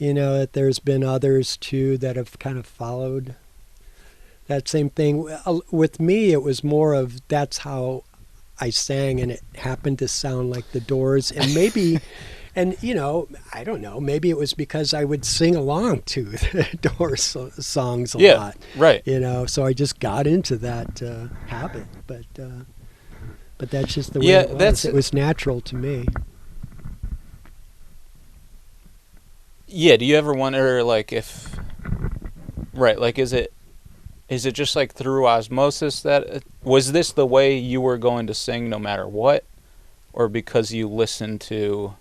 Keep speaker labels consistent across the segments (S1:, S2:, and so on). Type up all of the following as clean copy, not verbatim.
S1: that there's been others too that have kind of followed that same thing. With me, it was more of that's how I sang, and it happened to sound like the Doors, and maybe, and I don't know, maybe it was because I would sing along to the Doors songs a lot.
S2: Right.
S1: So I just got into that habit, but that's just the way it was. It was natural to me.
S2: Yeah, do you ever wonder, like, if... Right, like, is it just, like, through osmosis that... Was this the way you were going to sing no matter what? Or because you listened to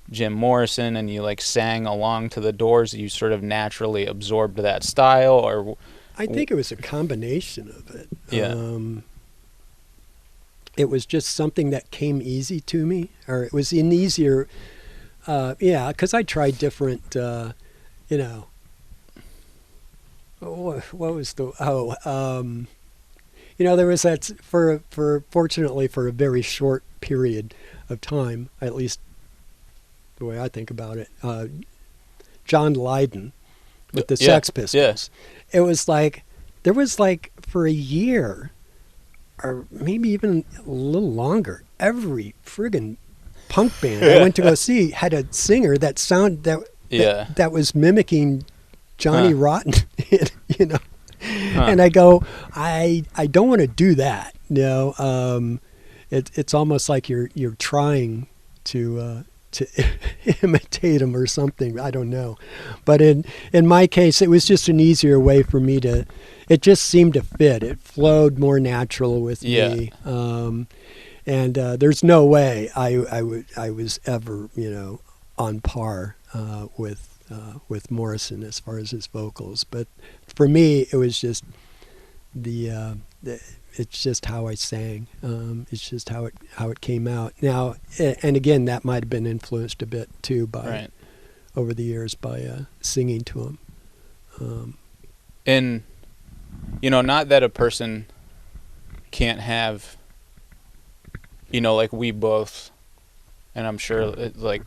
S2: Jim Morrison and you, like, sang along to the Doors, you sort of naturally absorbed that style? Or
S1: I think it was a combination of it.
S2: Yeah.
S1: It was just something that came easy to me, or it was an easier... because I tried different, what was the, there was that, fortunately for a very short period of time, at least the way I think about it, John Lydon with the Sex Pistols. It was like, there was like, for a year, or maybe even a little longer, every friggin' punk band I went to go see had a singer that that was mimicking Johnny Rotten, and I go, I don't want to do that. It's almost like you're trying to imitate him or something. I don't know, but in my case, it was just an easier way for me to. It just seemed to fit. It flowed more natural with me. And there's no way I was ever, on par with Morrison as far as his vocals. But for me, it was just it's just how I sang. It's just how it came out. Now, and again, that might have been influenced a bit too by over the years by singing to him.
S2: And not that a person can't have. Like we both, and I'm sure like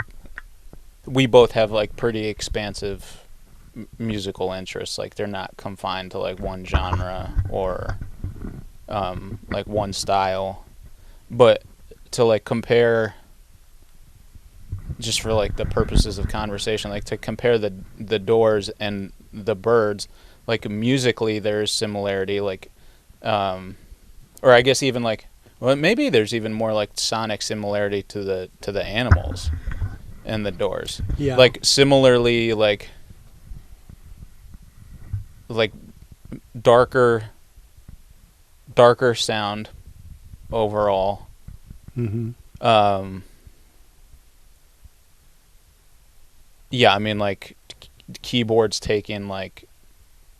S2: we both have like pretty expansive musical interests. Like they're not confined to like one genre or like one style. But to like compare, just for like the purposes of conversation, like to compare the Doors and the Byrds, like musically there's similarity. Like, or I guess even like. Well, maybe there's even more like sonic similarity to the Animals and the Doors.
S1: Yeah.
S2: Like similarly, like darker sound overall.
S1: Mm-hmm.
S2: Yeah, I mean like keyboards taking like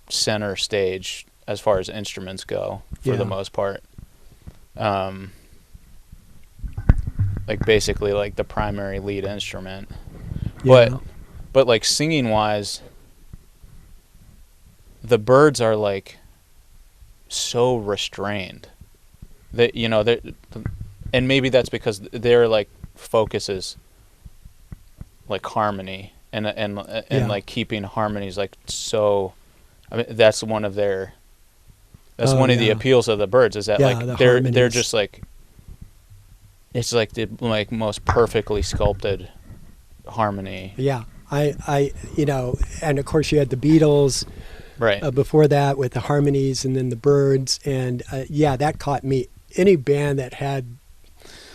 S2: center stage as far as instruments go for the most part. Like basically like the primary lead instrument. But like singing wise, the Byrds are like so restrained that and maybe that's because their like focus is like harmony and like keeping harmonies like so. I mean that's one of their. That's one of the appeals of the Byrds is that like they're just like it's like the like most perfectly sculpted harmony.
S1: Yeah, I and of course you had the Beatles,
S2: right?
S1: Before that with the harmonies, and then the Byrds, and that caught me. Any band that had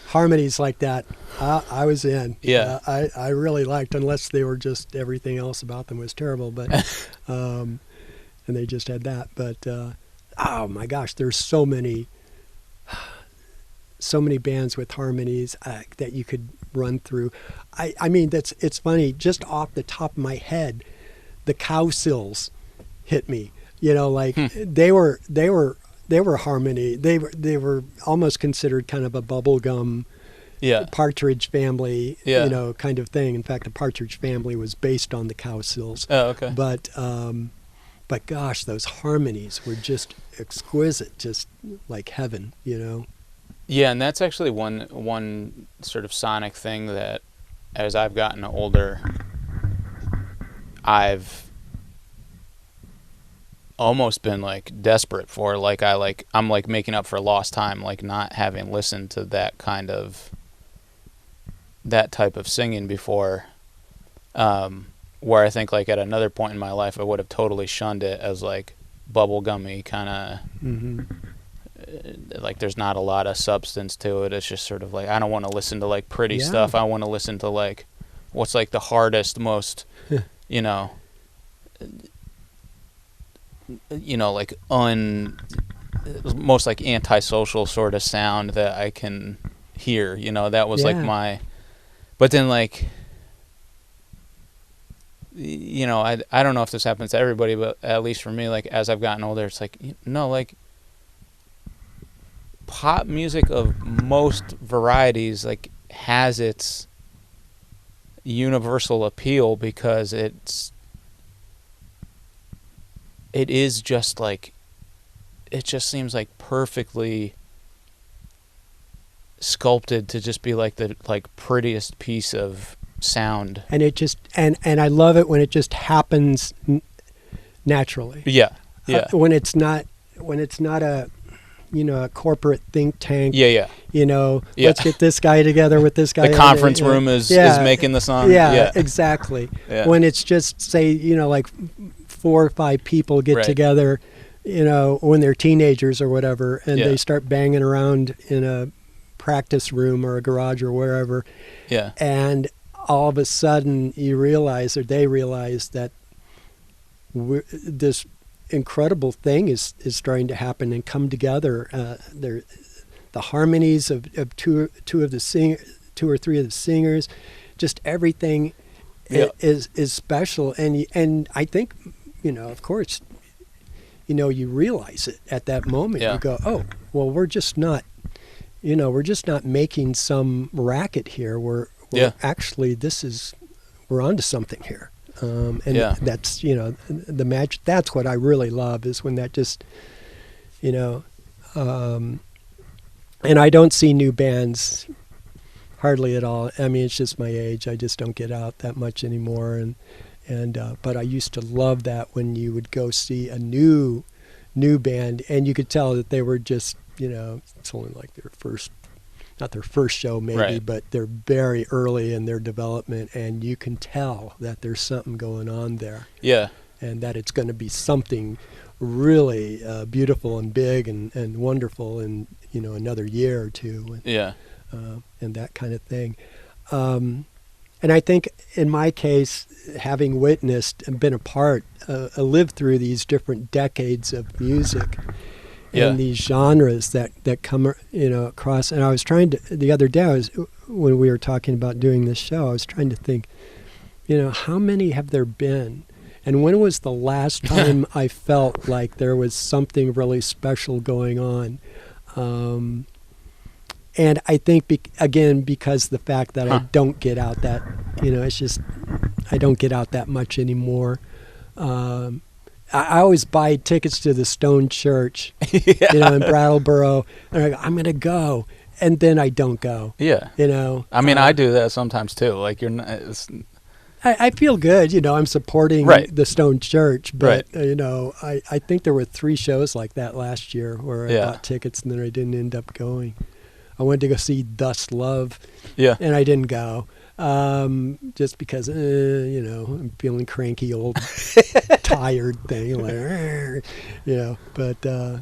S1: harmonies like that, I was in.
S2: Yeah,
S1: I really liked, unless they were just everything else about them was terrible, but and they just had that, but. Oh my gosh, there's so many bands with harmonies that you could run through. I mean, it's funny. Just off the top of my head, the Cowsills hit me. They were harmony. They were almost considered kind of a bubblegum, Partridge Family, kind of thing. In fact, the Partridge Family was based on the Cowsills.
S2: Oh, okay.
S1: But gosh, those harmonies were just exquisite, just like heaven,
S2: Yeah, and that's actually one sort of sonic thing that, as I've gotten older, I've almost been like desperate for. Like I'm like making up for lost time, like not having listened to that type of singing before. Where I think like at another point in my life I would have totally shunned it as like bubblegummy kind of.
S1: Mm-hmm.
S2: Like there's not a lot of substance to it. It's just sort of like I don't want to listen to like pretty
S1: Yeah.
S2: stuff. I want to listen to like what's like the hardest, most you know like most like antisocial sort of sound that I can hear. That was like
S1: Yeah.
S2: my. But then like I don't know if this happens to everybody, but at least for me, like as I've gotten older, it's like like pop music of most varieties like has its universal appeal because it is just like it just seems like perfectly sculpted to just be like the like prettiest piece of sound.
S1: And it just and I love it when it just happens naturally.
S2: Yeah.
S1: When it's not a a corporate think tank.
S2: Yeah.
S1: Let's get this guy together with this guy.
S2: The conference room is making the song.
S1: Yeah, exactly.
S2: Yeah.
S1: When it's just say like 4 or 5 people get
S2: Right.
S1: together, when they're teenagers or whatever, and
S2: Yeah.
S1: they start banging around in a practice room or a garage or wherever,
S2: Yeah.
S1: and all of a sudden you realize, or they realize, that this incredible thing is starting to happen and come together. The harmonies of two or three of the singers, just everything
S2: Yeah.
S1: is special. And I think, of course, you realize it at that moment.
S2: Yeah.
S1: You go, oh, well, we're just not making some racket here. We're
S2: Yeah.
S1: actually, we're onto something here. And
S2: Yeah.
S1: that's, the magic. That's what I really love, is when that just, and I don't see new bands hardly at all. I mean, it's just my age. I just don't get out that much anymore. But I used to love that when you would go see a new band, and you could tell that they were just, it's only like not their first show maybe,
S2: Right.
S1: but they're very early in their development, and you can tell that there's something going on there,
S2: Yeah.
S1: and that it's going to be something really beautiful and big and wonderful in another year or two,
S2: Yeah.
S1: and that kind of thing. And I think in my case, having witnessed and been a part, lived through these different decades of music,
S2: Yeah.
S1: and these genres that come across. And I was trying to, the other day, when we were talking about doing this show, I was trying to think, how many have there been? And when was the last time I felt like there was something really special going on? And I think, because the fact that I don't get out that, it's just, I don't get out that much anymore. I always buy tickets to the Stone Church, in Brattleboro, and I go, I'm going to go. And then I don't go,
S2: Yeah. I mean, I do that sometimes too. Like you're not.
S1: I feel good, I'm supporting
S2: Right.
S1: the Stone Church, but,
S2: Right.
S1: I think there were 3 shows like that last year where I
S2: Yeah.
S1: bought tickets and then I didn't end up going. I wanted to go see Thus Love,
S2: Yeah.
S1: and I didn't go, just because, I'm feeling cranky, old, tired thing, but,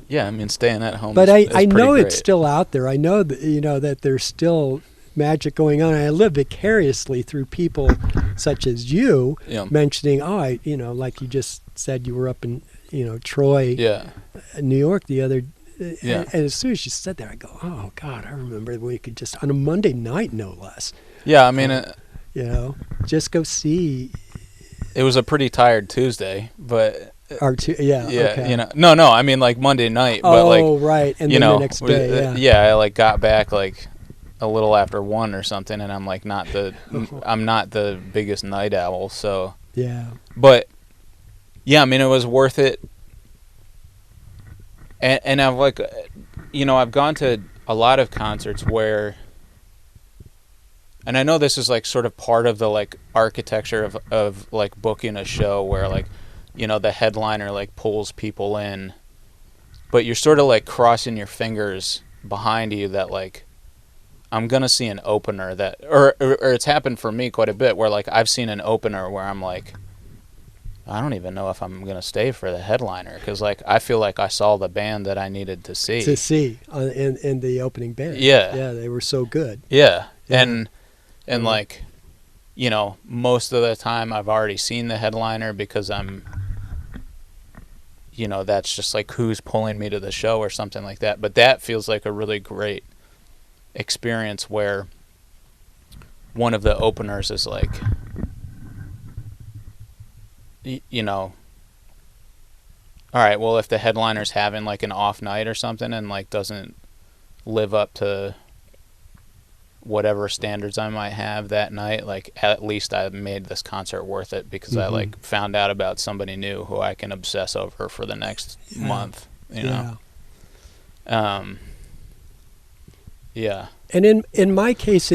S2: Yeah. I mean, staying at home.
S1: but
S2: is
S1: I
S2: pretty
S1: know
S2: great.
S1: it's still out there. I know that, that there's still magic going on. I live vicariously through people such as you,
S2: Yeah.
S1: mentioning, like you just said, you were up in, Troy,
S2: Yeah.
S1: New York the other.
S2: Yeah.
S1: And as soon as you said that, I go, oh God, I remember we could just, on a Monday night, no less,
S2: Yeah. I mean,
S1: just go see
S2: it was a pretty tired Tuesday, but
S1: our two. Yeah.
S2: yeah,
S1: Okay.
S2: no. I mean, like Monday night, but like
S1: right. And
S2: you
S1: then
S2: know,
S1: the next day,
S2: I like got back like a little after 1 or something, and I'm like I'm not the biggest night owl, so.
S1: Yeah.
S2: But yeah, I mean, it was worth it. And I've like, I've gone to a lot of concerts where and I know this is like sort of part of the like architecture of like booking a show where like, you know, the headliner like pulls people in, but you're sort of like crossing your fingers behind you that like I'm gonna see an opener that or it's happened for me quite a bit where like I've seen an opener where I'm like, I don't even know if I'm gonna stay for the headliner because like I feel like I saw the band that I needed to see.
S1: In the opening band.
S2: Yeah.
S1: They were so good.
S2: Yeah,
S1: Yeah.
S2: and like, you know, most of the time I've already seen the headliner because I'm, you know, that's just like who's pulling me to the show or something like that. But that feels like a really great experience where one of the openers is like, you know, all right, well, if the headliner's having like an off night or something and like doesn't live up to whatever standards I might have that night, like at least I made this concert worth it because I like found out about somebody new who I can obsess over for the next month, you know? Yeah.
S1: And in my case,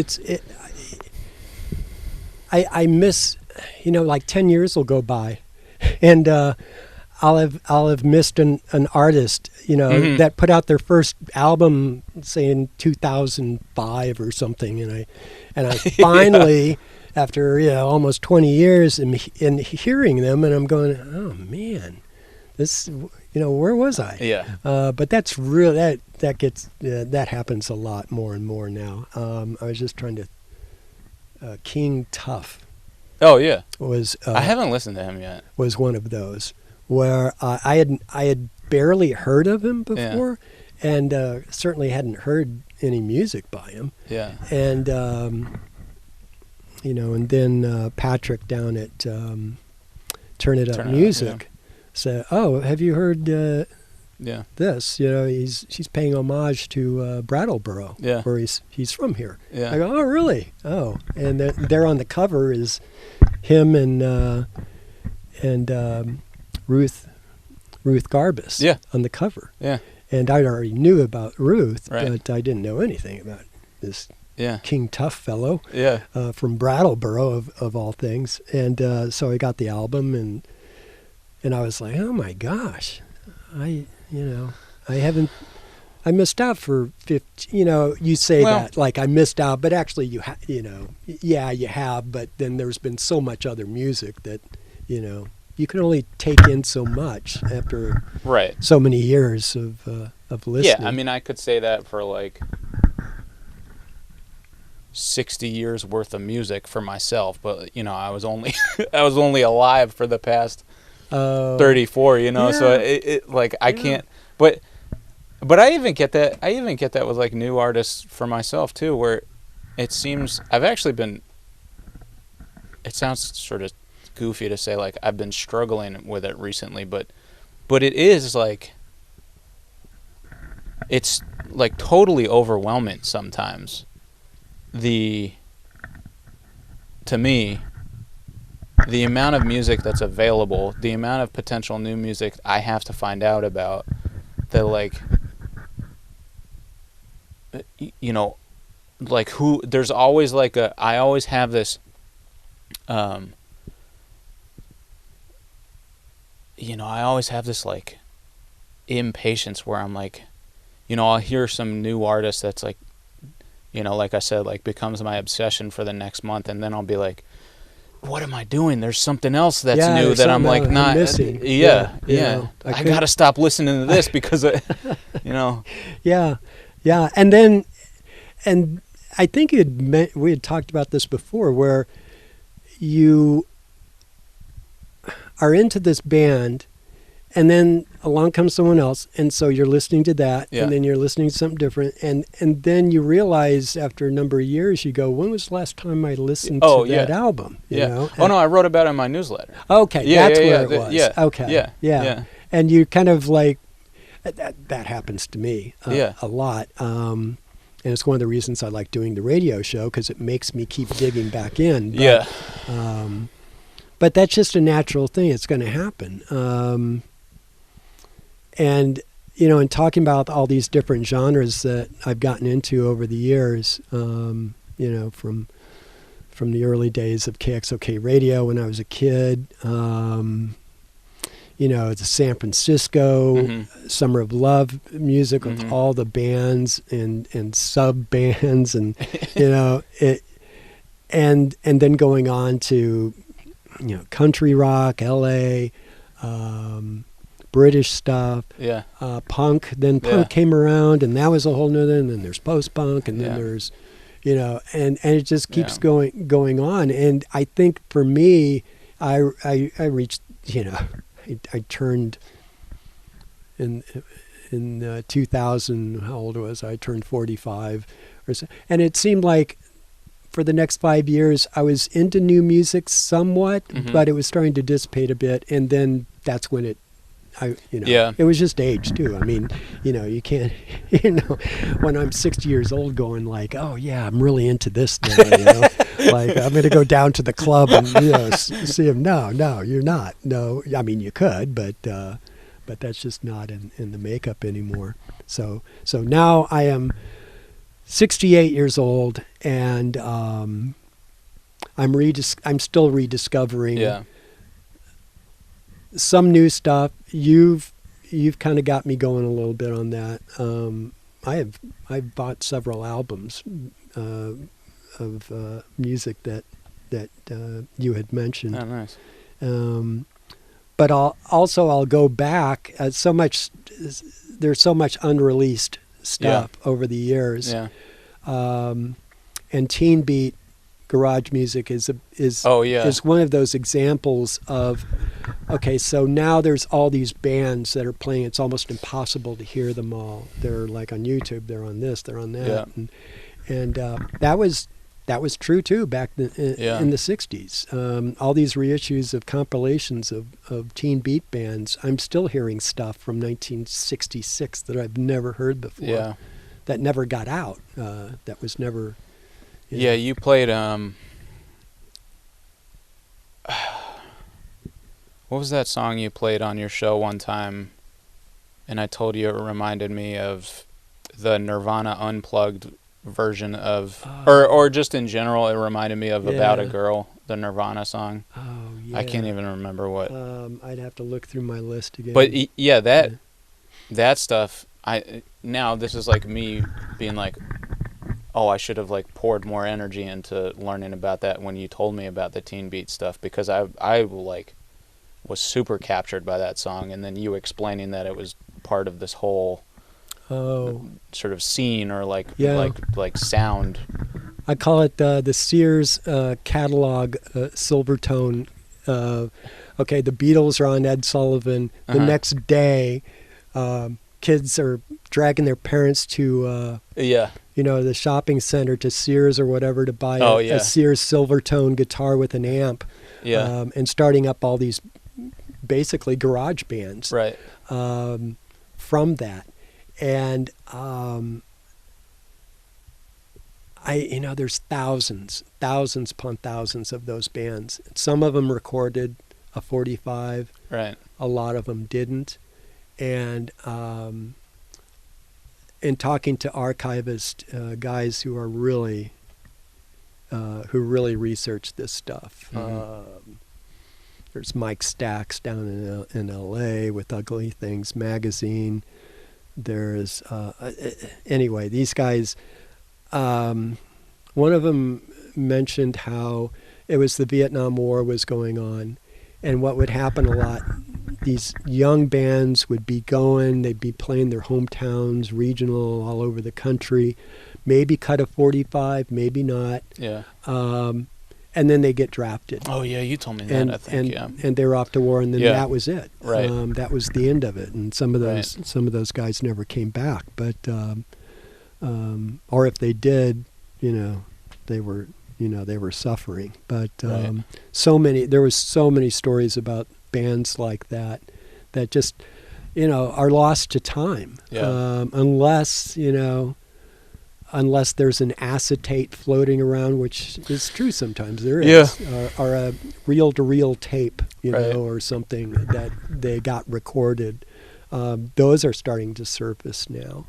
S1: I miss, you know, like 10 years will go by, and I'll have missed an artist, you know, that put out their first album, say in 2005 or something, and I finally, after, you know, almost 20 years, in hearing them, and I'm going, oh man, this, you know, where was I?
S2: Yeah.
S1: But that's real. That happens a lot more and more now. I was just trying to. King Tuff
S2: Oh yeah.
S1: was.
S2: I haven't listened to him yet.
S1: Was one of those where I had barely heard of him before, and certainly hadn't heard any music by him.
S2: Yeah.
S1: And you know, and then Patrick down at Turn It Up Music said, "Oh, have you heard this? You know, she's paying homage to Brattleboro, where he's from here."
S2: Yeah.
S1: I go, "Oh, really? Oh." And there on the cover is him and Ruth Garbus on the cover.
S2: Yeah.
S1: And I already knew about Ruth,
S2: Right.
S1: but I didn't know anything about this
S2: Yeah.
S1: King Tuff fellow
S2: Yeah.
S1: from Brattleboro of all things. And so I got the album and I was like, oh my gosh, I missed out for 50, you know, you say that like I missed out, but actually you have, but then there's been so much other music that, you know, you can only take in so much after so many years of listening.
S2: Yeah, I mean, I could say that for like 60 years worth of music for myself, but you know, I was only alive for the past 34, you know, so it like I can't, but I even get that with like new artists for myself too, where it seems I've actually been, it sounds sort of goofy to say like I've been struggling with it recently, but it is like, it's like totally overwhelming sometimes. To me, the amount of music that's available, the amount of potential new music I have to find out about, that like, you know, like who, there's always like I always have this, you know, I always have this like impatience where I'm like, you know, I'll hear some new artist that's like, you know, like I said, like becomes my obsession for the next month, and then I'll be like, what am I doing? There's something else that's new that I'm like not
S1: missing.
S2: I gotta stop listening to this because you know.
S1: Yeah, and I think we had talked about this before, where you are into this band, and then along comes someone else, and so you're listening to that, and then you're listening to something different, and then you realize after a number of years, you go, when was the last time I listened to that album? You know?
S2: Oh no, I wrote about it in my newsletter.
S1: Okay, that's where it was. Okay.
S2: Yeah.
S1: And you kind of like, that happens to me a lot. And it's one of the reasons I like doing the radio show, because it makes me keep digging back in. But, but that's just a natural thing. It's going to happen. And, you know, in talking about all these different genres that I've gotten into over the years, you know, from from the early days of KXOK radio when I was a kid. The San Francisco Summer of Love music with all the bands and sub bands and and then going on to country rock, LA, British stuff, punk. Then punk came around, and that was a whole nother. And then there's post punk, and then there's and it just keeps going on. And I think for me, I reached I turned in 2000. How old was I? I turned 45 or so, and it seemed like for the next 5 years I was into new music somewhat, but it was starting to dissipate a bit. And then that's when it was just age too. I mean, you can't, when I'm 60 years old going like, oh yeah, I'm really into this now, like I'm going to go down to the club and, see him. No, you're not. No, I mean, you could, but that's just not in the makeup anymore. So now I am 68 years old and, I'm still rediscovering some new stuff. You've kind of got me going a little bit on that. I've bought several albums of music that you had mentioned.
S2: Oh, nice.
S1: But I'll go back. There's so much unreleased stuff over the years. Yeah. And teen beat garage music is one of those examples of, okay, so now there's all these bands that are playing. It's almost impossible to hear them all. They're like on YouTube. They're on this. They're on that. Yeah. And that was true too back in the 60s. All these reissues of compilations of teen beat bands. I'm still hearing stuff from 1966 that I've never heard before. Yeah. That never got out. That was never.
S2: Yeah, you played, what was that song you played on your show one time? And I told you it reminded me of the Nirvana Unplugged version of, or just in general, it reminded me of About a Girl, the Nirvana song. Oh, yeah. I can't even remember what.
S1: I'd have to look through my list again.
S2: But that stuff, now this is like me being like, oh, I should have like poured more energy into learning about that when you told me about the teen beat stuff, because I like was super captured by that song, and then you explaining that it was part of this whole sort of scene or like sound.
S1: I call it the Sears catalog Silvertone. Okay, the Beatles are on Ed Sullivan. The next day, kids are dragging their parents to the shopping center, to Sears or whatever, to buy a Sears Silvertone guitar with an amp, and starting up all these basically garage bands from that. And there's thousands upon thousands of those bands. Some of them recorded a 45, a lot of them didn't. And in talking to archivists, guys who are really research this stuff. There's Mike Stacks down in L.A. with Ugly Things magazine. There's anyway, these guys. One of them mentioned how it was the Vietnam War was going on, and what would happen a lot. These young bands would be going, they'd be playing their hometowns, regional, all over the country, maybe cut a 45, maybe not. Yeah. And then they get drafted.
S2: Oh, yeah, you told me that, I think,
S1: And they were off to war, and then that was it. Right. That was the end of it, and some of those guys never came back. But, or if they did, they were suffering. But there was so many stories about bands like that just are lost to time, unless there's an acetate floating around, which is true sometimes. There is, or a reel-to-reel tape, or something that they got recorded. Those are starting to surface now.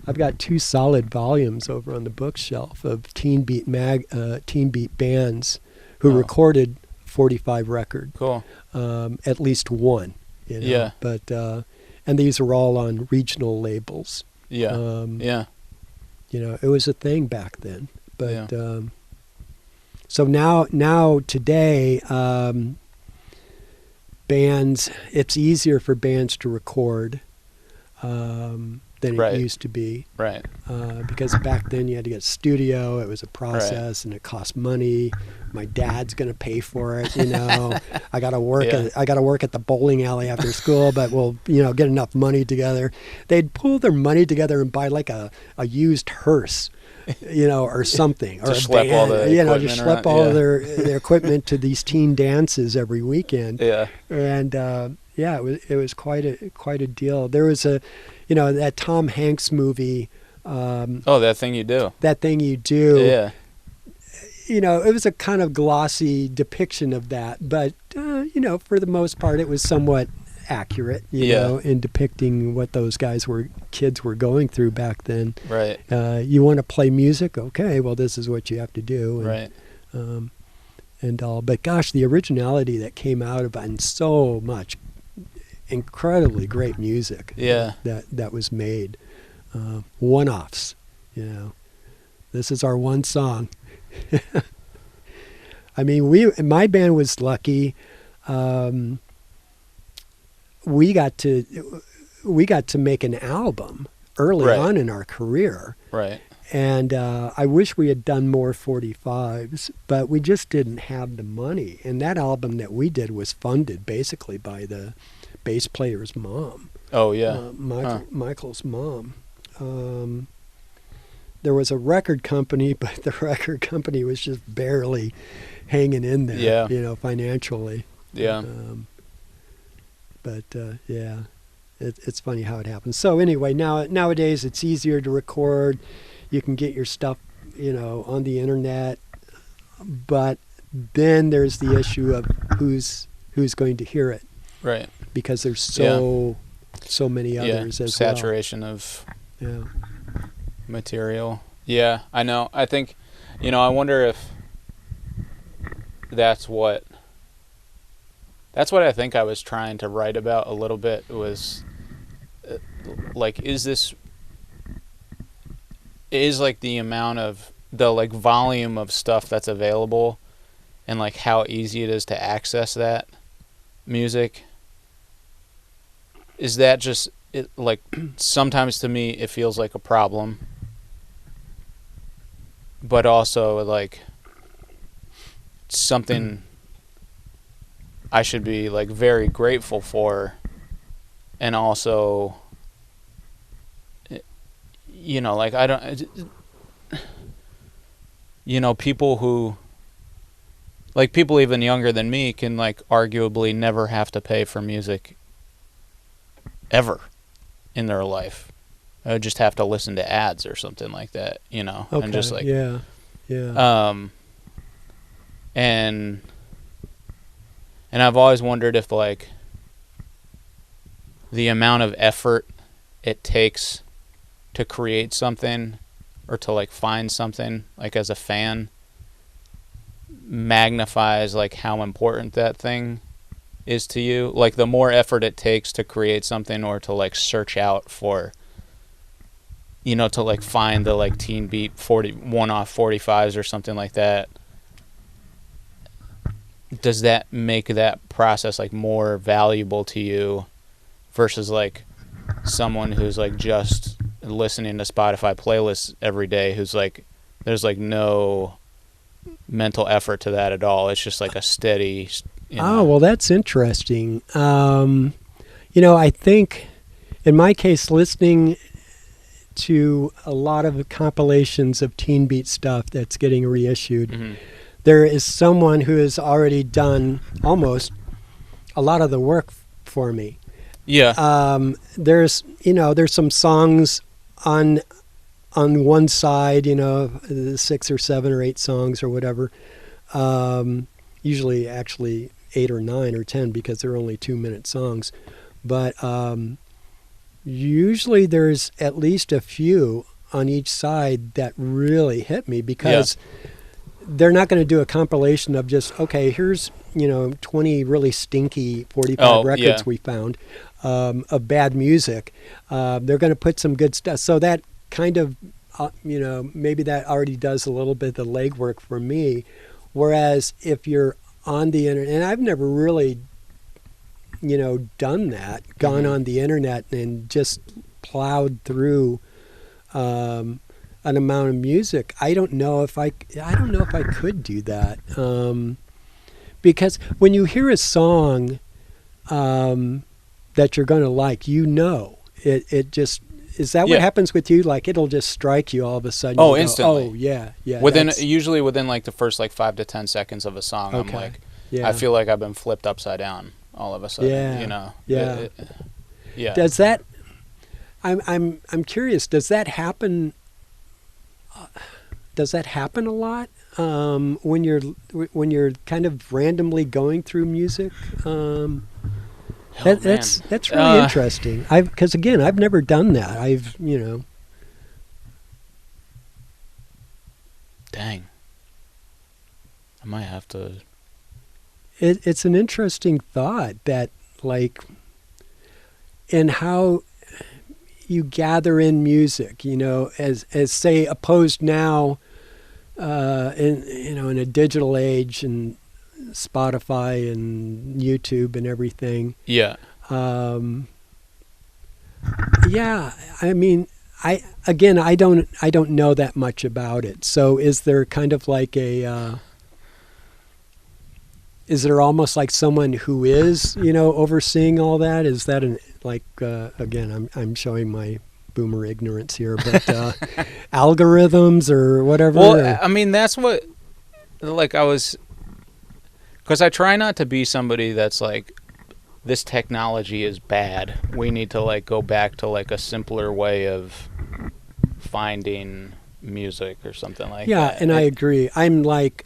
S1: I've got 2 solid volumes over on the bookshelf of Teen Beat bands who
S2: Oh.
S1: recorded 45 record,
S2: Cool.
S1: at least one. You know?
S2: Yeah.
S1: But and these are all on regional labels.
S2: Yeah. Yeah.
S1: You know, it was a thing back then. But
S2: Yeah.
S1: so now today, bands, it's easier for bands to record than
S2: Right.
S1: it used to be.
S2: Right.
S1: Because back then you had to get a studio. It was a process, and it cost money. My dad's going to pay for it. You know, I got to work.
S2: Yeah.
S1: I got to work at the bowling alley after school, but we'll get enough money together. They'd pull their money together and buy like a used hearse, or something, or a
S2: schlep all
S1: van.
S2: the
S1: Just
S2: equipment
S1: schlep
S2: around,
S1: all
S2: yeah.
S1: their equipment to these teen dances every weekend.
S2: Yeah.
S1: And it was quite a deal. There was that Tom Hanks movie,
S2: Oh, That Thing You Do.
S1: That Thing You Do.
S2: Yeah.
S1: It was a kind of glossy depiction of that, but for the most part, it was somewhat accurate. In depicting what those kids were going through back then.
S2: Right.
S1: You want to play music? Okay, well, this is what you have to do. And,
S2: Right.
S1: And all, but gosh, the originality that came out of it, and so much incredibly great music.
S2: Yeah.
S1: That was made. One-offs. This is our one song. I mean, my band was lucky. We got to make an album early
S2: Right.
S1: on in our career.
S2: Right.
S1: And I wish we had done more 45s, but we just didn't have the money. And that album that we did was funded basically by the bass player's mom.
S2: Oh, yeah.
S1: Michael's mom. There was a record company, but the record company was just barely hanging in there,
S2: Yeah.
S1: financially.
S2: Yeah.
S1: It's funny how it happens. So anyway, nowadays it's easier to record. You can get your stuff, on the internet. But then there's the issue of who's going to hear it,
S2: Right.
S1: because there's so many others as
S2: Saturation of
S1: well. Yeah.
S2: material. Yeah, I know. I think, I wonder if that's what I think I was trying to write about a little bit, was is the amount of the volume of stuff that's available, and how easy it is to access that music. Is that just it? Sometimes to me it feels like a problem, but also something I should be very grateful for, and also I don't people who people even younger than me can arguably never have to pay for music ever in their life. I would just have to listen to ads or something like that,
S1: Okay.
S2: and just
S1: yeah.
S2: And I've always wondered if the amount of effort it takes to create something, or to find something, as a fan, magnifies how important that thing is to you. The more effort it takes to create something, or to search out for, to find the Teen Beat 1-off 45s or something like that, does that make that process more valuable to you versus someone who's just listening to Spotify playlists every day, who's there's no mental effort to that at all? It's just a steady
S1: Oh, well, that's interesting. I think in my case, listening to a lot of compilations of Teen Beat stuff that's getting reissued,
S2: Mm-hmm.
S1: there is someone who has already done almost a lot of the work for me.
S2: Yeah.
S1: There's some songs on one side, 6 or 7 or 8 songs or whatever. Usually actually 8 or 9 or 10, because they're only 2-minute songs. But usually there's at least a few on each side that really hit me because they're not going to do a compilation of just, okay, here's, 20 really stinky 45 records we found of bad music. They're going to put some good stuff. So that kind of, maybe that already does a little bit of the legwork for me. Whereas if you're on the internet, and I've never really, done that, gone on the internet and just plowed through an amount of music. I don't know if I could do that. Because when you hear a song that you're going to like, it just, is that what happens with you? Like it'll just strike you all of a sudden.
S2: Oh, instantly.
S1: Oh, yeah.
S2: Usually within like the first like 5 to 10 seconds of a song, I'm like, I feel like I've been flipped upside down all of a sudden.
S1: Yeah. Does that? I'm curious. Does that happen? Does that happen a lot when you're kind of randomly going through music? That's really interesting. Because again, I've never done that.
S2: Dang. I might have to.
S1: It's an interesting thought that, like, and how you gather in music, as say opposed now in a digital age and Spotify and YouTube and everything.
S2: Yeah.
S1: Yeah. I mean, I don't know that much about it. So is there kind of like is there almost like someone who is, overseeing all that? Is that again, I'm showing my boomer ignorance here, but algorithms or whatever?
S2: Well, I mean, that's what, like because I try not to be somebody that's like, this technology is bad. We need to like go back to like a simpler way of finding music or something like that.
S1: Yeah, and I agree. I'm like,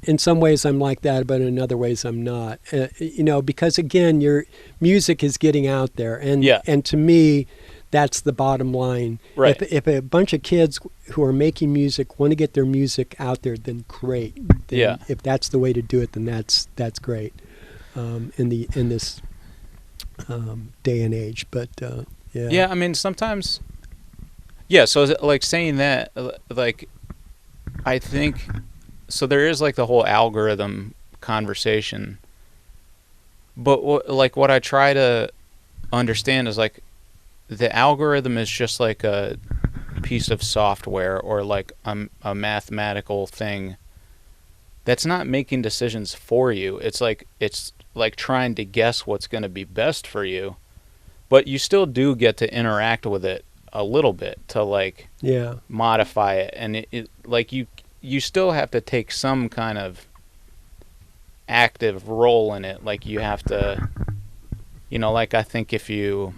S1: in some ways I'm like that, but in other ways I'm not. Because again, your music is getting out there, and to me, that's the bottom line.
S2: Right.
S1: If a bunch of kids who are making music want to get their music out there, then great. Then if that's the way to do it, then that's great. In this day and age, but yeah.
S2: Yeah, I mean sometimes. Yeah, so like saying that, like, I think. So there is like the whole algorithm conversation, but what I try to understand is like the algorithm is just like a piece of software or like a mathematical thing that's not making decisions for you. It's like trying to guess what's going to be best for you, but you still do get to interact with it a little bit to like modify it, and it like you still have to take some kind of active role in it. Like you have to, like I think if you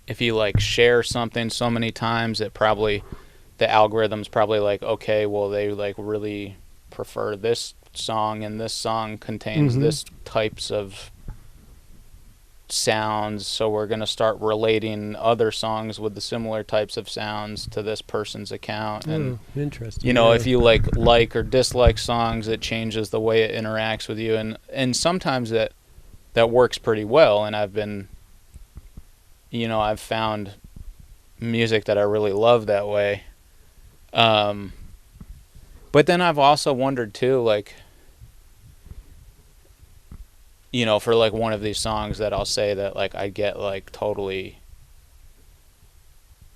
S2: like share something so many times, it probably, the algorithm's probably like, okay, well they like really prefer this song and this song contains this types of sounds, so we're going to start relating other songs with the similar types of sounds to this person's account. And
S1: interesting.
S2: If you like or dislike songs, it changes the way it interacts with you, and sometimes that works pretty well. And I've been, I've found music that I really love that way. But then I've also wondered too, like, for like one of these songs that I'll say that like I get like totally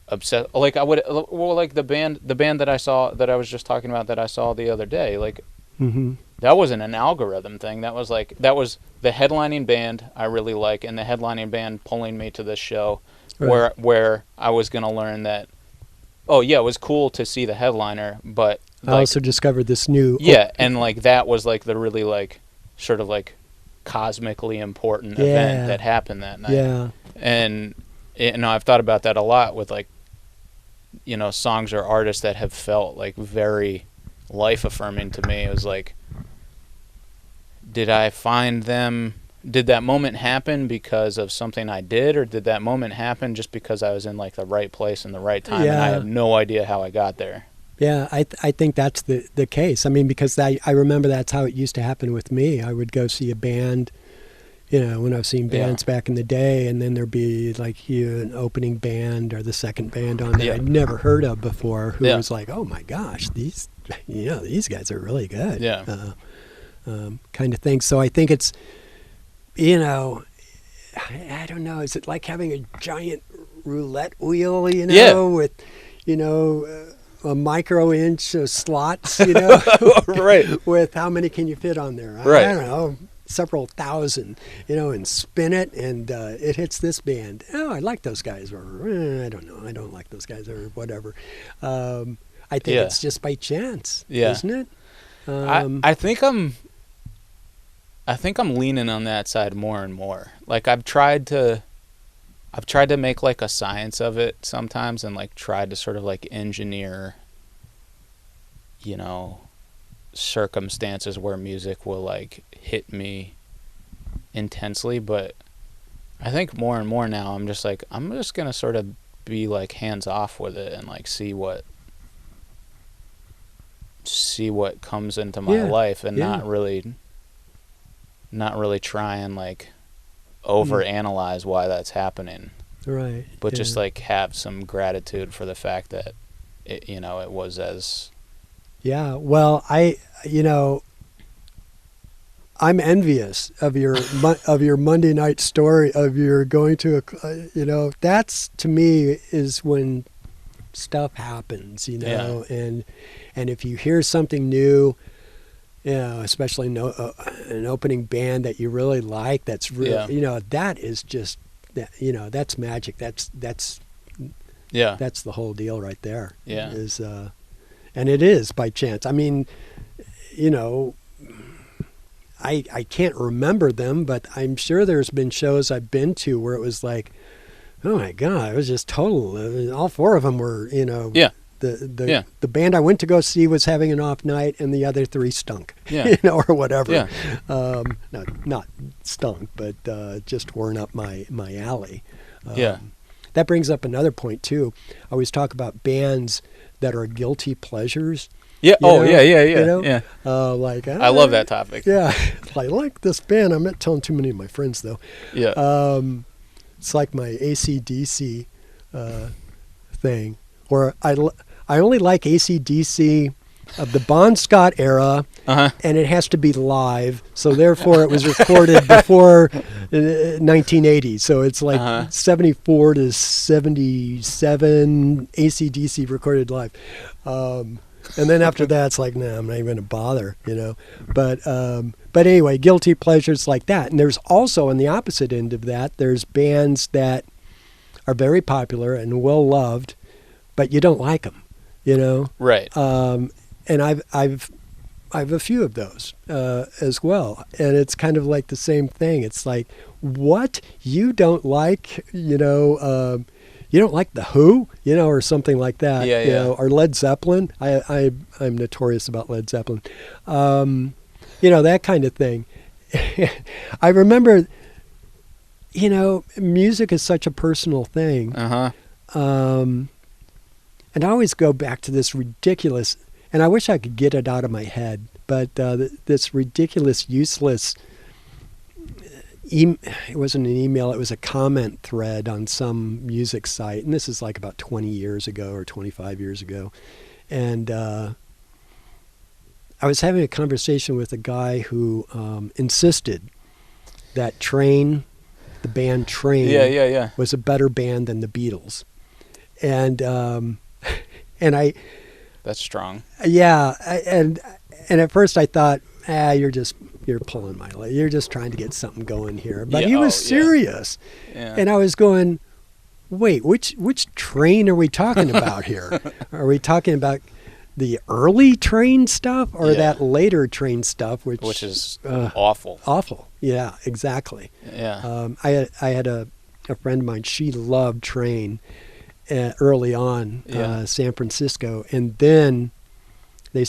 S2: obsessed. Like I would, well, like the band that I was just talking about that I saw the other day, like that wasn't an algorithm thing. That was the headlining band I really like, and the headlining band pulling me to this show where I was going to learn that, oh yeah, it was cool to see the headliner, but
S1: I also discovered this new.
S2: Yeah. And like that was like the really like sort of like cosmically important event that happened that night.
S1: Yeah.
S2: And I've thought about that a lot with like, songs or artists that have felt like very life affirming to me. It was like, did I find them did that moment happen because of something I did, or did that moment happen just because I was in like the right place and the right time, and I
S1: Yeah.
S2: have no idea how I got there?
S1: Yeah, I think that's the case. I mean, because I remember that's how it used to happen with me. I would go see a band, when I've seen bands back in the day, and then there'd be like an opening band or the second band on there
S2: Yeah.
S1: I'd never heard of before, who
S2: Yeah.
S1: was like, oh my gosh, these guys are really good.
S2: Yeah.
S1: Kind of thing. So I think it's, I don't know. Is it like having a giant roulette wheel,
S2: Yeah.
S1: with, a micro inch of slots,
S2: Right.
S1: with how many can you fit on there?
S2: Right.
S1: I don't know, several thousand, and spin it, and it hits this band. Oh, I like those guys, or I don't know, I don't like those guys, or whatever. I think
S2: Yeah.
S1: it's just by chance,
S2: Yeah.
S1: isn't it?
S2: I think I'm leaning on that side more and more. Like I've tried to make like a science of it sometimes, and like tried to sort of like engineer, circumstances where music will like hit me intensely. But I think more and more now I'm just gonna sort of be like hands off with it and like see what comes into my
S1: Yeah.
S2: life, and
S1: Yeah.
S2: not really try and like over analyze why that's happening,
S1: Right.
S2: but
S1: yeah.
S2: just like have some gratitude for the fact that it was as
S1: Yeah, well, I'm envious of your of your Monday night story of your going to that's to me is when stuff happens,
S2: Yeah.
S1: and if you hear something new, especially an opening band that you really like, that's really,
S2: Yeah.
S1: that is just that, that's magic. That's
S2: yeah
S1: the whole deal right there.
S2: Yeah.
S1: Is and it is by chance. I mean, I can't remember them, but I'm sure there's been shows I've been to where it was like, oh my God, it was just total. All four of them were,
S2: Yeah.
S1: The band I went to go see was having an off night, and the other three stunk,
S2: Yeah.
S1: or whatever.
S2: Yeah.
S1: Not stunk, but just weren't up my alley.
S2: Yeah.
S1: That brings up another point too. I always talk about bands that are guilty pleasures.
S2: Yeah.
S1: You
S2: Oh,
S1: know?
S2: yeah, yeah, yeah,
S1: You know?
S2: yeah.
S1: Like
S2: I love that topic.
S1: Yeah, I like this band. I'm not telling too many of my friends though.
S2: Yeah.
S1: It's like my AC/DC thing, where I only like AC/DC of the Bon Scott era, and it has to be live. So therefore, it was recorded before 1980. So it's like 74 to 77 AC/DC recorded live. And then after that, it's like, nah, I'm not even going to bother, But anyway, guilty pleasures like that. And there's also, on the opposite end of that, there's bands that are very popular and well loved, but you don't like them,
S2: Right.
S1: And I've a few of those as well. And it's kind of like the same thing. It's like, what? You don't like, you don't like The Who, or something like that,
S2: Yeah.
S1: or Led Zeppelin. I'm notorious about Led Zeppelin. That kind of thing. I remember, music is such a personal thing. And I always go back to this ridiculous, and I wish I could get it out of my head, but this ridiculous, useless it wasn't an email, it was a comment thread on some music site, and this is like about 20 years ago or 25 years ago. And I was having a conversation with a guy who insisted that the band Train,
S2: Yeah.
S1: was a better band than the Beatles. And and I,
S2: That's strong.
S1: yeah, and at first I thought, you're pulling my leg. You're just trying to get something going here. But
S2: Yeah,
S1: he was
S2: yeah.
S1: serious.
S2: Yeah.
S1: And I was going, wait, which Train are we talking about here? Are we talking about the early Train stuff or
S2: Yeah.
S1: that later Train stuff, which
S2: is awful.
S1: awful? Yeah, exactly.
S2: Yeah.
S1: I had a friend of mine. She loved Train early on,
S2: Yeah.
S1: San Francisco, and then they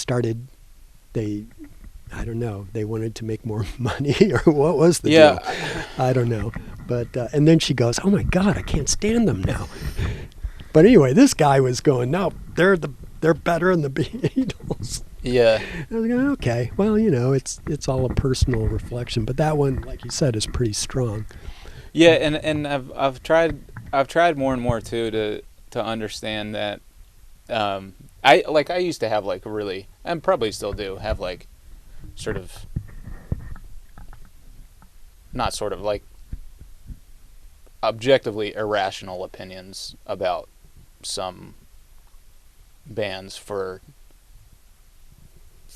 S1: I don't know. They wanted to make more money, or what was the
S2: Yeah.
S1: deal? I don't know. But and then she goes, "Oh my God, I can't stand them now." But anyway, this guy was going, "No, they're better than the Beatles."
S2: Yeah.
S1: I was going, "Okay, well, it's all a personal reflection." But that one, like you said, is pretty strong.
S2: Yeah, and I've tried more and more too to understand that I used to have like really, and probably still do have like sort of, not sort of, like objectively irrational opinions about some bands for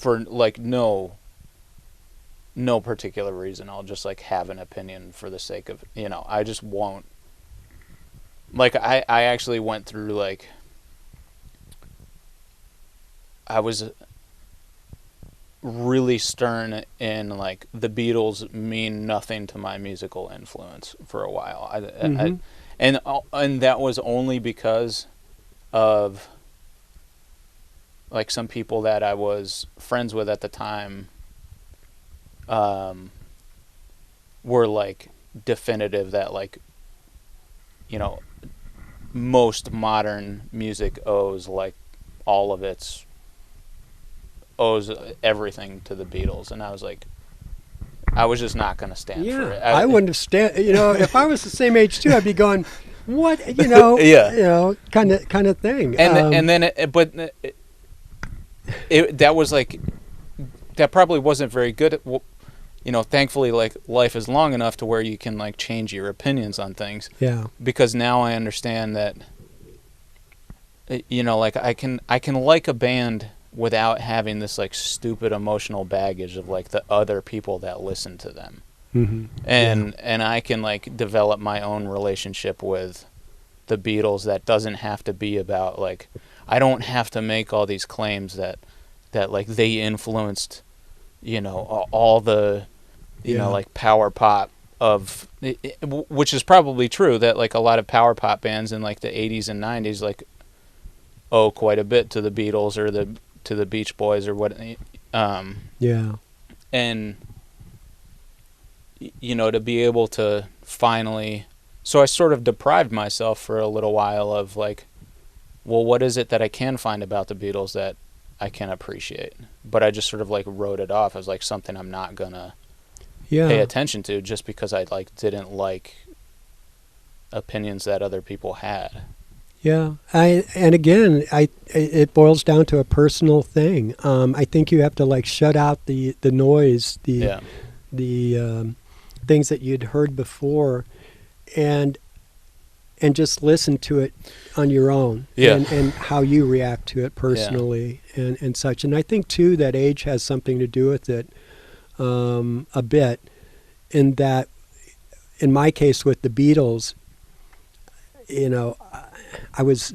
S2: like no particular reason. I'll just like have an opinion for the sake of, I just won't. Like I actually went through like, I was really stern in like the Beatles mean nothing to my musical influence for a while. And that was only because of like some people that I was friends with at the time were like definitive that like, most modern music owes everything to the Beatles, and I was like, I was just not going to stand for it.
S1: I wouldn't have if I was the same age too, I'd be going, "What?"
S2: Yeah.
S1: Kind of thing.
S2: And then that was like, that probably wasn't very good. Thankfully, like life is long enough to where you can like change your opinions on things.
S1: Yeah.
S2: Because now I understand that, like I can like a band without having this like stupid emotional baggage of like the other people that listen to them.
S1: Mm-hmm.
S2: And I can like develop my own relationship with the Beatles that doesn't have to be about like, I don't have to make all these claims that like they influenced, all the, like power pop of, which is probably true, that like a lot of power pop bands in like the 80s and 90s like owe quite a bit to the Beatles or to the Beach Boys or what. And to be able to finally, so I sort of deprived myself for a little while of like, well, what is it that I can find about the Beatles that I can appreciate? But I just sort of like wrote it off as like something I'm not gonna pay attention to just because I like didn't like opinions that other people had.
S1: Yeah, it boils down to a personal thing. I think you have to like shut out the noise, the things that you'd heard before, and just listen to it on your own, and how you react to it personally, and such. And I think too that age has something to do with it, a bit, in that, in my case with the Beatles, it was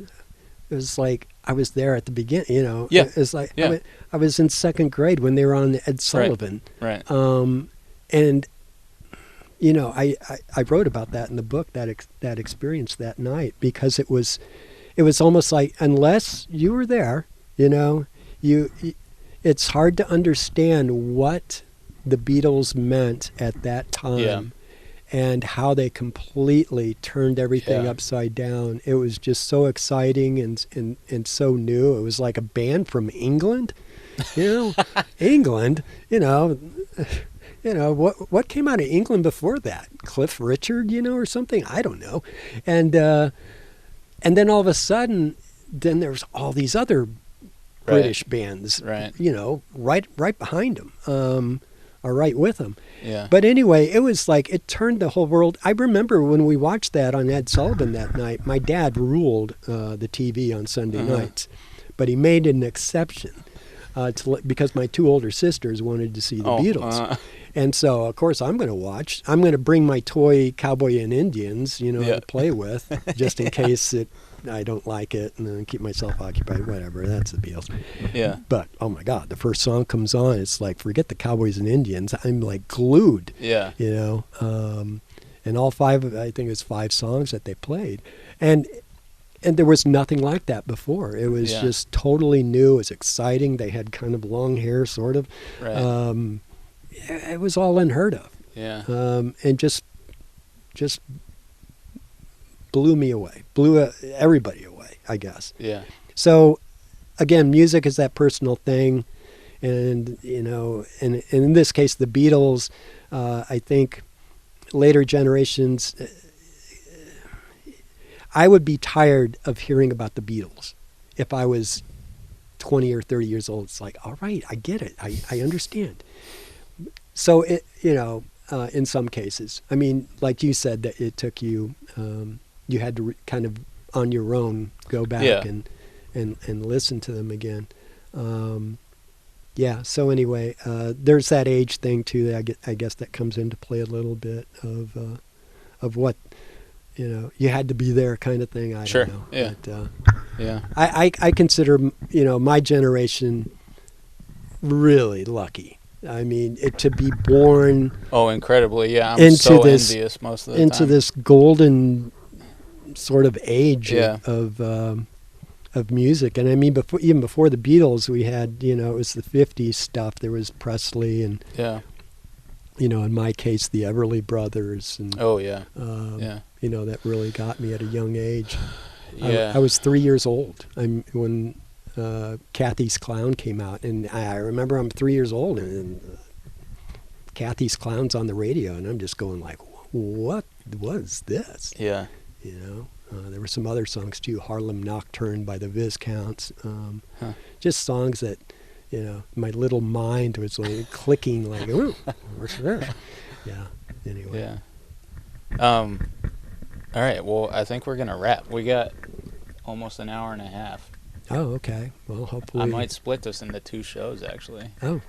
S1: like I was there at the beginning, It was like I was in second grade when they were on Ed Sullivan.
S2: Right.
S1: And I wrote about that in the book, that experience that night, because it was almost like, unless you were there, it's hard to understand what the Beatles meant at that time.
S2: Yeah.
S1: And how they completely turned everything upside down. It was just so exciting and so new. It was like a band from England, England. What came out of England before that? Cliff Richard, or something. I don't know. And then all of a sudden, then there's all these other British bands,
S2: right
S1: behind them. Or right with them.
S2: Yeah.
S1: But anyway, it was like, it turned the whole world. I remember when we watched that on Ed Sullivan that night, my dad ruled the TV on Sunday nights. But he made an exception because my two older sisters wanted to see the Beatles. And so, of course, I'm going to bring my toy Cowboy and Indians, to play with, just in case I don't like it, and then keep myself occupied, whatever. That's the Beatles.
S2: Yeah.
S1: But, oh my God, the first song comes on, it's like, forget the Cowboys and Indians. I'm like glued.
S2: Yeah.
S1: And all five, I think it was 5 songs that they played. And and there was nothing like that before. It was
S2: Yeah.
S1: just totally new. It was exciting. They had kind of long hair, sort of.
S2: Right.
S1: It was all unheard of,
S2: Yeah.
S1: and just blew me away, blew everybody away, I guess.
S2: Yeah.
S1: So, again, music is that personal thing, and and in this case, the Beatles. I think later generations. I would be tired of hearing about the Beatles if I was 20 or 30 years old. It's like, all right, I get it. I understand. So, in some cases, I mean, like you said, that it took you, you had to kind of on your own go back
S2: Yeah.
S1: and listen to them again. Yeah. So anyway, there's that age thing too. That I guess that comes into play a little bit of what, you had to be there kind of thing. I
S2: Sure.
S1: don't know.
S2: Yeah.
S1: But,
S2: Yeah.
S1: I consider, my generation really lucky. I mean, to be born
S2: Oh, incredibly. Yeah. I'm
S1: Into
S2: so
S1: this-
S2: envious most of the
S1: into
S2: time.
S1: this golden sort of age
S2: Yeah.
S1: of music. And I mean, even before the Beatles, we had, it was the 50s stuff. There was Presley and,
S2: Yeah.
S1: in my case, the Everly Brothers. And,
S2: Oh, yeah.
S1: yeah.
S2: Yeah.
S1: That really got me at a young age.
S2: Yeah.
S1: I was 3 years old when Kathy's Clown came out, and I remember I'm 3 years old, and Kathy's Clown's on the radio, and I'm just going like, "What was this?"
S2: Yeah.
S1: There were some other songs too, "Harlem Nocturne" by the Viscounts,
S2: Huh.
S1: just songs that, my little mind was like clicking, like, "Ooh, what's this?" Yeah. Anyway.
S2: Yeah. All right. Well, I think we're gonna wrap. We got almost an hour and a half.
S1: Oh, okay. Well, hopefully.
S2: I might split this into 2 shows, actually.
S1: Oh,